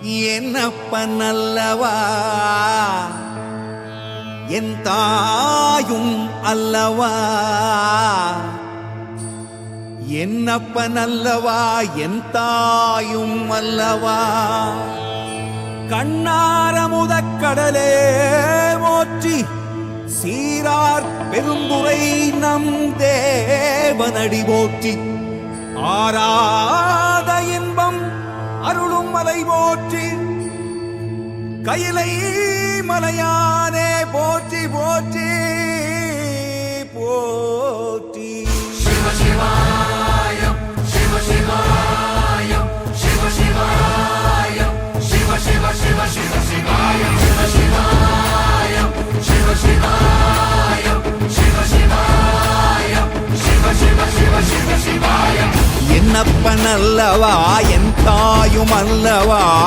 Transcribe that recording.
என்னப்பன் அல்லவா என் தாயும் அல்லவா, என்னப்பன் அல்லவா என் தாயும் அல்லவா. கண்ணாரமுதக் கடலே போற்றி, சீரார் பெருந்துரை நம் தேவனடி போற்றி. ஆராத இன்பம் அருளும் மலை போற்றி, கையிலை மலையானே போற்றி போற்றி போற்றி. சிவ சிவாயம் சிவ சிவாயம் சிவ சிவாயம் சிவ சிவ சிவ சிவ சிவாயம் சிவ சிவாயம் சிவ சிவாயம் சிவ சிவாயம் சிவ சிவ சிவ சிவ சிவாயம். என்னப்பன் அல்லவா என் தாயும் அல்லவா,